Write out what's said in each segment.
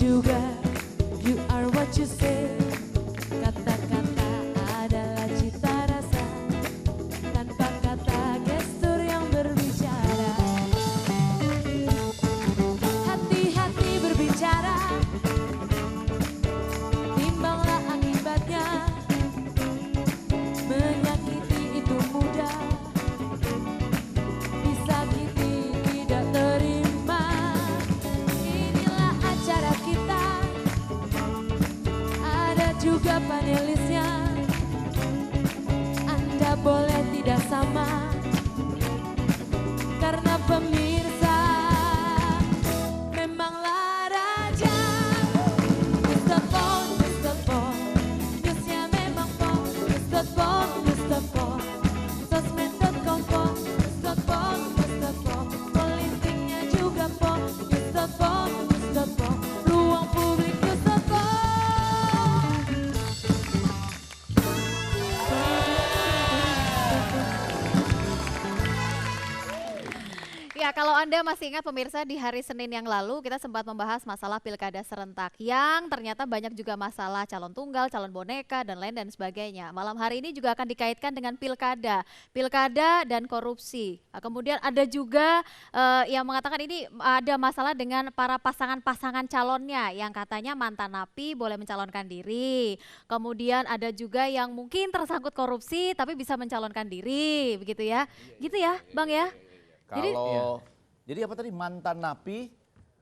juga you are what you say. Kata-kata adalah cita rasa, tanpa kata gestur yang berbicara. Hati-hati berbicara, timbanglah akibatnya. Menyakiti itu mudah, disakiti tidak terima. Inilah acara kita, ada juga panelisnya. Anda boleh tidak sama, karena pemirsa memanglah raja. Mr. Pong, Mr. Pong, newsnya memang Pong. Mr. Pong, Mr. Pong, sosmed.com Pong. Mr. Pong, Mr. Pong, politiknya juga Pong. Mr. Pong, Mr. Pong, ruang publik Mr. Pong. Ya, kalau Anda masih ingat pemirsa, di hari Senin yang lalu kita sempat membahas masalah pilkada serentak yang ternyata banyak juga masalah calon tunggal, calon boneka, dan lain dan sebagainya. Malam hari ini juga akan dikaitkan dengan pilkada dan korupsi. Kemudian ada juga yang mengatakan ini ada masalah dengan para pasangan-pasangan calonnya yang katanya mantan napi boleh mencalonkan diri. Kemudian ada juga yang mungkin tersangkut korupsi tapi bisa mencalonkan diri, begitu ya. Gitu ya, Bang ya? Jadi apa tadi, mantan napi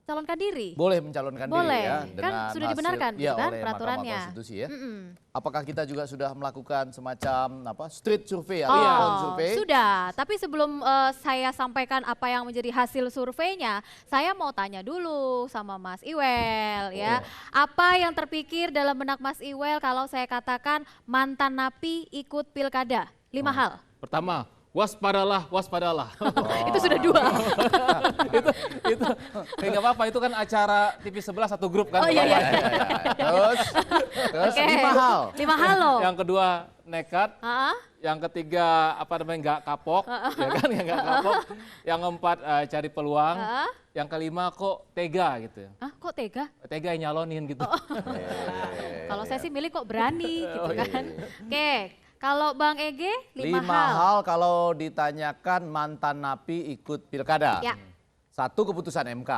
Calonkan diri? boleh mencalonkan Boleh, diri ya, kan dengan sudah hasil- dibenarkan iya, gitu kan oleh peraturannya. Mahkamah Konstitusi ya. Mm-mm. Apakah kita juga sudah melakukan semacam street survey Oh, atau phone survey? sudah. Tapi sebelum saya sampaikan apa yang menjadi hasil surveinya, saya mau tanya dulu sama Mas Iwel ya. Apa yang terpikir dalam benak Mas Iwel kalau saya katakan mantan napi ikut pilkada? 5 hal. Pertama, waspadalah, waspadalah. Itu sudah 2. itu nggak apa-apa, itu kan acara TV sebelah satu grup kan. Oh iya, iya. Terus Oke. 5 hal. 5 hal loh. Yang kedua nekat, Hah? yang ketiga apa namanya nggak kapok, ya kan, yang nggak kapok. Yang keempat cari peluang. Hah? Yang kelima kok tega gitu. Hah, kok tega? Tega yang nyalonin gitu. Kalau saya sih milih kok berani gitu Oh, iya, kan. Oke, kalau Bang Ege 5 5 hal kalau ditanyakan mantan napi ikut pilkada. Ya. 1, keputusan MK.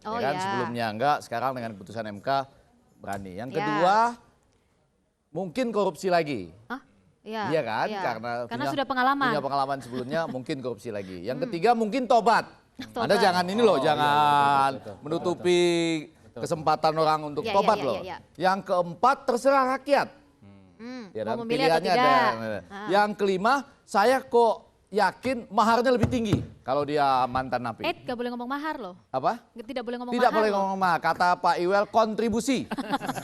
Oh, ya kan, ya. sebelumnya enggak, sekarang dengan keputusan MK berani. Yang Ya. kedua, mungkin korupsi lagi. Hah? Iya. Iya kan? iya. Karena sudah pengalaman. Punya pengalaman sebelumnya, mungkin korupsi lagi. Yang ketiga, mungkin tobat. Tobat. Anda jangan ini loh, jangan menutupi kesempatan orang untuk Iya, tobat iya, loh. iya, iya. Yang keempat, terserah rakyat. Ya, mau dan memilih atau pilihannya tidak. ada. Yang kelima, saya kok yakin maharnya lebih tinggi kalau dia mantan napi. Gak boleh ngomong mahar loh. Apa? Tidak boleh ngomong Tidak mahar boleh loh. ngomong mahar. Kata Pak Iwel, kontribusi.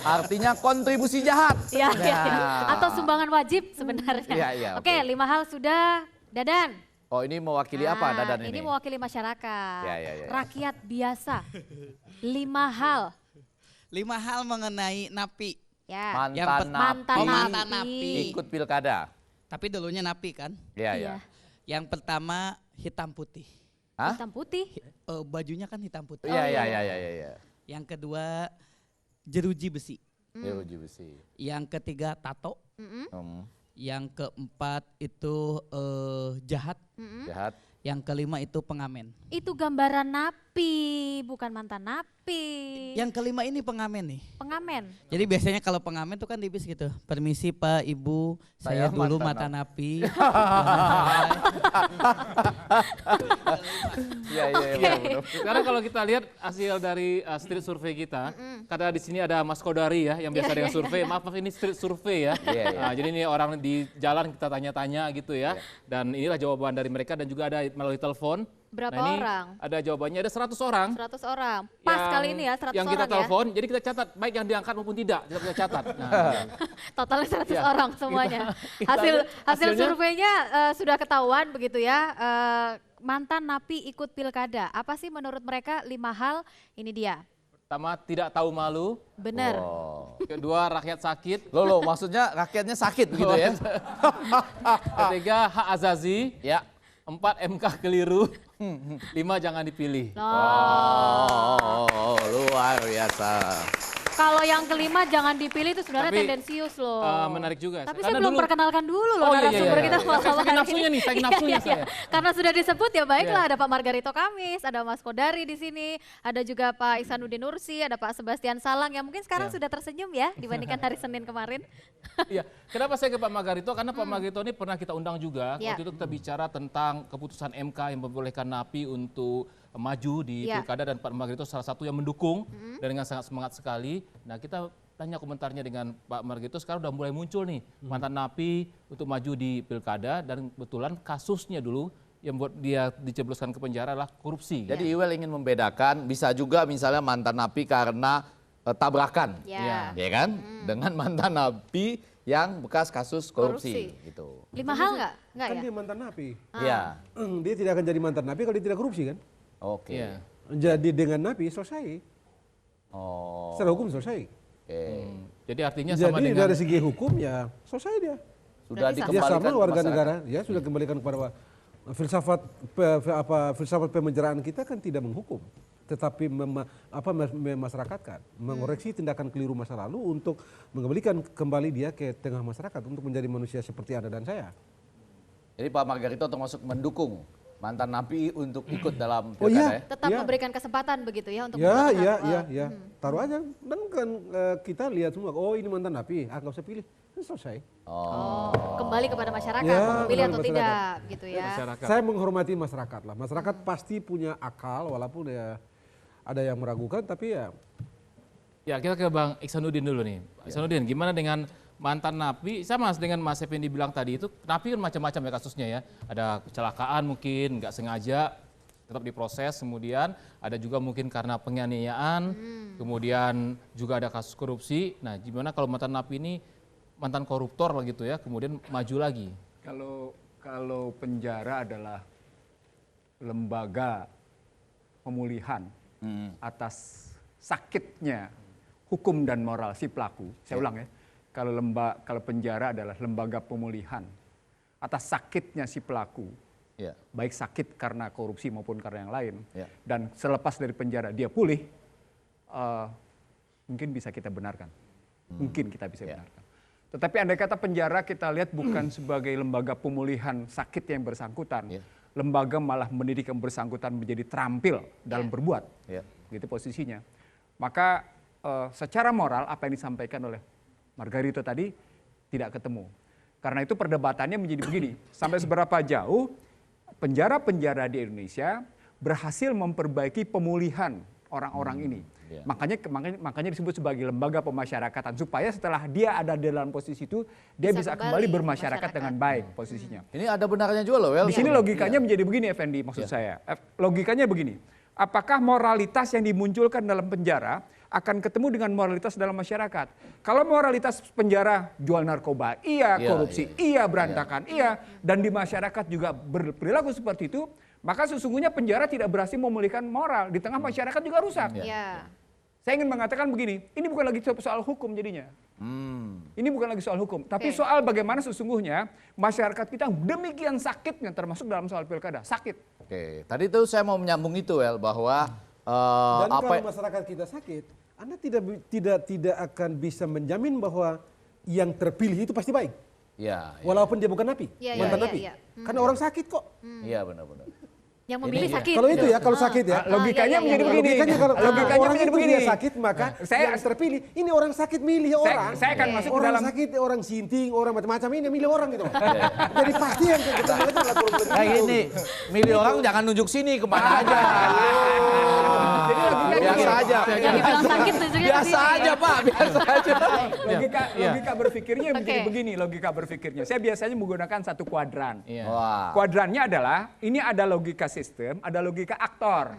Artinya kontribusi jahat. Iya, iya. Nah. Atau sumbangan wajib sebenarnya. Iya, iya, Oke, oke. 5 hal sudah. Dadan. Oh, ini mewakili apa Nah, Dadan ini? Ini mewakili masyarakat. Ya, ya, ya. Rakyat biasa. 5 hal. 5 hal mengenai napi. Ya. Mantan Mantan napi mantan napi. napi. ikut pilkada. Tapi dulunya napi kan. Iya, Iya. ya. Yang pertama hitam putih. Hah? Hitam putih. Bajunya kan hitam putih. Iya, iya, iya, iya, iya, iya. Yang kedua jeruji besi. Ya, uji besi. Yang ketiga tato. Mm-mm. Yang keempat itu jahat. Mm-mm. Jahat. Yang kelima itu pengamen. Itu gambaran napi, bukan mantan napi. Yang kelima ini pengamen nih. Pengamen. Jadi biasanya kalau pengamen tuh kan di bis gitu. Permisi Pak, Ibu, saya Saya dulu mantan mantan napi. Iya, iya, iya. benar. Sekarang kalau kita lihat hasil dari street survey kita, karena di sini ada Mas Kodari ya yang biasa dengan survei. Maaf ini street survey ya. Iya, iya. Jadi ini orang di jalan kita tanya-tanya gitu ya. Dan inilah jawaban dari mereka dan juga ada melalui telepon. Berapa Nah, ini orang? Ada jawabannya, ada 100 orang. 100 orang. Pas kali ini ya 100 yang kita orang telepon, jadi kita catat baik yang diangkat maupun tidak, kita catat. Nah, ya. Totalnya 100 Iya. orang semuanya. Kita Hasil lihat hasilnya. surveinya sudah ketahuan begitu ya. Mantan napi ikut pilkada. Apa sih menurut mereka 5 hal? Ini dia. pertama tidak tahu malu, Benar. Oh. kedua rakyat sakit, Loh, maksudnya rakyatnya sakit begitu ya? ketiga hak azazi, Ya. 4 MK keliru, 5 jangan dipilih. Oh. Oh, luar biasa. Kalau yang kelima jangan dipilih itu sebenarnya Tapi, tendensius loh. menarik juga. Tapi Karena saya belum dulu- perkenalkan dulu loh Oh, iya, narasumber iya, kita iya. malam Saking hari nafsunya ini. nih, saking Iya, nafsunya iya, iya. saya. Karena sudah disebut ya baiklah, Iya. ada Pak Margarito Kamis, ada Mas Kodari di sini, ada juga Pak Ihsanuddin Nursi, ada Pak Sebastian Salang yang mungkin sekarang Iya. sudah tersenyum ya dibandingkan hari Senin kemarin. Iya, kenapa saya ke Pak Margarito? Karena Pak Margarito ini pernah kita undang juga. Iya. Waktu itu kita bicara tentang keputusan MK yang membolehkan NAPI untuk maju di Iya. pilkada dan Pak Margarito salah satu yang mendukung dan dengan sangat semangat sekali. Nah, kita tanya komentarnya dengan Pak Margarito, sekarang udah mulai muncul nih mantan NAPI untuk maju di pilkada dan kebetulan kasusnya dulu yang buat dia dijebloskan ke penjara adalah korupsi. Jadi Iwel ingin membedakan, bisa juga misalnya mantan napi karena tabrakan, Ya. ya kan? Dengan mantan napi yang bekas kasus korupsi, Korupsi. gitu. 5 hal nggak? Nggak Kan ya? dia mantan napi. Iya. Dia tidak akan jadi mantan napi kalau dia tidak korupsi kan? Oke. Iya. Jadi dengan napi selesai. Oh. Secara hukum selesai. Oke. Jadi artinya sama Jadi dengan dari segi hukum ya selesai dia. Sudah Berarti Dia dikembalikan sama ke warga masyarakat. negara, ya sudah kembalikan kepada filsafat pemenjaraan kita kan tidak menghukum, tetapi memasyarakatkan, mengoreksi tindakan keliru masa lalu untuk mengembalikan kembali dia ke tengah masyarakat untuk menjadi manusia seperti Anda dan saya. Jadi Pak Margarito termasuk mendukung mantan napi untuk ikut dalam Oh pilkada iya. ya? Tetap Ya. memberikan kesempatan begitu ya untuk Ya, menentukan. Wah. ya. Taruh aja. Dan kan kita lihat semua, oh ini mantan napi, nggak usah pilih, selesai. Oh, kembali kepada masyarakat, Ya, mau memilih kembali atau masyarakat. tidak gitu ya. masyarakat. Saya menghormati masyarakat lah. Masyarakat pasti punya akal, walaupun ya ada yang meragukan, tapi ya Ya, kita ke Bang Ihsanuddin dulu nih. Pak Ihsanuddin, gimana dengan mantan napi? Sama dengan Mas Effendi bilang tadi itu, napi kan macam-macam ya kasusnya ya. Ada kecelakaan mungkin, nggak sengaja, tetap diproses. Kemudian ada juga mungkin karena penganiayaan, kemudian juga ada kasus korupsi. Nah, gimana kalau mantan napi ini mantan koruptor lah gitu ya, kemudian maju lagi? Kalau penjara adalah lembaga pemulihan atas sakitnya hukum dan moral si pelaku. Saya ulang ya. Kalau penjara adalah lembaga pemulihan atas sakitnya si pelaku. Iya. Baik sakit karena korupsi maupun karena yang lain. Ya. Dan selepas dari penjara dia pulih, mungkin bisa kita benarkan. Mungkin kita bisa benarkan. Tetapi andai kata penjara kita lihat bukan sebagai lembaga pemulihan sakit yang bersangkutan. Ya. Lembaga malah mendidik yang bersangkutan menjadi terampil dalam berbuat. Ya. Gitu posisinya. Maka secara moral apa yang disampaikan oleh Margarito tadi tidak ketemu. Karena itu perdebatannya menjadi begini. Sampai seberapa jauh penjara-penjara di Indonesia berhasil memperbaiki pemulihan orang-orang ini. Ya. Makanya disebut sebagai lembaga pemasyarakatan supaya setelah dia ada di dalam posisi itu dia Bisa bisa kembali kembali bermasyarakat masyarakat. dengan baik posisinya. Ini ada benarnya juga loh, Wel. Di sini logikanya menjadi begini, Effendi, maksud saya. Logikanya begini. Apakah moralitas yang dimunculkan dalam penjara akan ketemu dengan moralitas dalam masyarakat? Kalau moralitas penjara jual narkoba, iya, Iya, korupsi, iya, berantakan, iya, dan di masyarakat juga berperilaku seperti itu, maka sesungguhnya penjara tidak berhasil memulihkan moral. Di tengah masyarakat juga rusak. Ya. Saya ingin mengatakan begini, ini bukan lagi soal hukum jadinya. Ini bukan lagi soal hukum, tapi Oke. soal bagaimana sesungguhnya masyarakat kita demikian sakitnya termasuk dalam soal pilkada, sakit. Oke, tadi tuh saya mau menyambung itu, Wel, bahwa dan apa kalau masyarakat kita sakit, Anda tidak akan bisa menjamin bahwa yang terpilih itu pasti baik. ya, Walaupun dia bukan napi, Iya, mantan iya, napi. iya. Karena orang sakit kok. iya benar-benar. Yang memilih Ini- sakit. Kalau itu ya, kalau sakit ya. Logikanya iya, menjadi iya. begini. Logikanya kalau Logikanya orang menjadi itu begini. dia sakit, maka yang terpilih, ini orang sakit milih orang. Saya akan masuk ke Orang dalam sakit, orang sinting, orang macam-macam ini yang milih orang gitu. Jadi pasti yang kita lihat adalah problem Kayak itu. gini, milih orang jangan nunjuk sini, kemana aja. Jadi logikanya Biasa begini. aja. Yang dibilang sakit tunjuknya ke Biasa sini. aja, Pak, biasa aja. Logika berpikirnya menjadi Oke. begini, logika berpikirnya. Saya biasanya menggunakan satu kuadran. Iya. Wah. Kuadrannya adalah, ini ada logika sistem, ada logika aktor.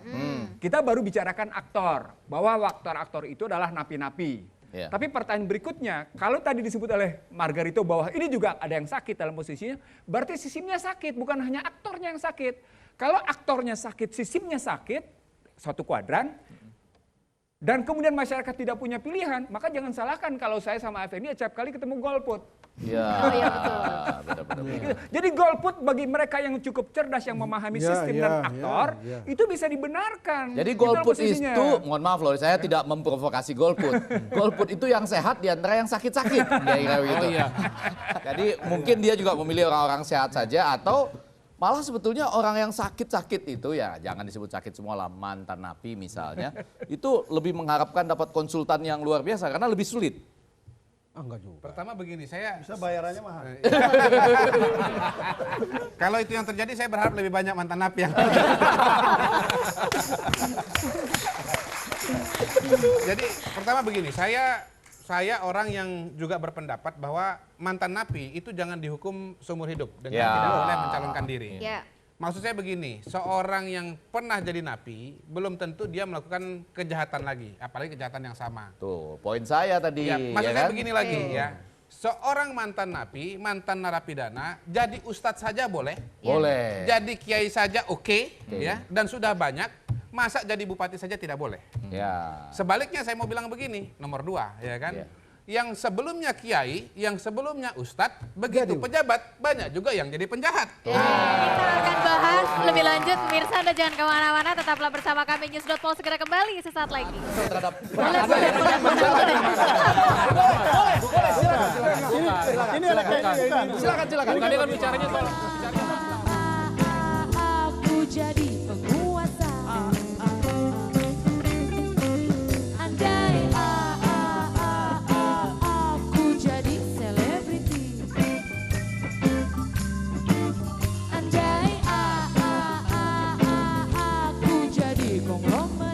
Kita baru bicarakan aktor, bahwa aktor-aktor itu adalah napi-napi. Iya. Tapi pertanyaan berikutnya, kalau tadi disebut oleh Margarito bahwa ini juga ada yang sakit dalam posisinya, berarti sistemnya sakit, bukan hanya aktornya yang sakit. Kalau aktornya sakit, sistemnya sakit, suatu kuadran, dan kemudian masyarakat tidak punya pilihan, maka jangan salahkan kalau saya sama Effendi setiap kali ketemu golput. Iya. Oh iya, betul. Benar-benar. Gitu. Jadi golput bagi mereka yang cukup cerdas yang memahami Ya, sistem ya, dan ya, aktor ya. itu bisa dibenarkan. Jadi Itulah golput posisinya. itu, mohon maaf loh, saya tidak memprovokasi golput. Golput itu yang sehat di antara yang sakit-sakit. Kira-kira begitu. Oh iya. Jadi mungkin dia juga memilih orang-orang sehat saja atau malah sebetulnya orang yang sakit-sakit itu ya jangan disebut sakit semua lah, mantan napi misalnya. Itu lebih mengharapkan dapat konsultan yang luar biasa karena lebih sulit. Enggak juga. Pertama begini, saya Bisa bayarannya mahal. kalau itu yang terjadi saya berharap lebih banyak mantan napi yang Jadi pertama begini, saya orang yang juga berpendapat bahwa mantan napi itu jangan dihukum seumur hidup dengan Ya. tidak boleh mencalonkan diri. Ya. Maksud saya begini, seorang yang pernah jadi napi belum tentu dia melakukan kejahatan lagi, apalagi kejahatan yang sama. Tuh, poin saya tadi. Ya, maksud ya saya kan? begini lagi ya. Seorang mantan napi, mantan narapidana, jadi ustadz saja boleh, Boleh. jadi kiai saja oke, ya, dan sudah banyak. Masa jadi bupati saja tidak boleh. Ya. Sebaliknya saya mau bilang begini, nomor 2, ya kan? Iya. Yang sebelumnya kiai, yang sebelumnya ustadz, begitu pejabat, banyak juga yang jadi penjahat. Kita akan bahas lebih lanjut. Pemirsa, Anda jangan kemana-mana. Tetaplah bersama kami. News.pol segera kembali sesaat lagi. Terhadap silakan. Tadi kan bicaranya soal Aku jadi penguasa. Andai aku jadi selebriti. Andai aku jadi konglomerat.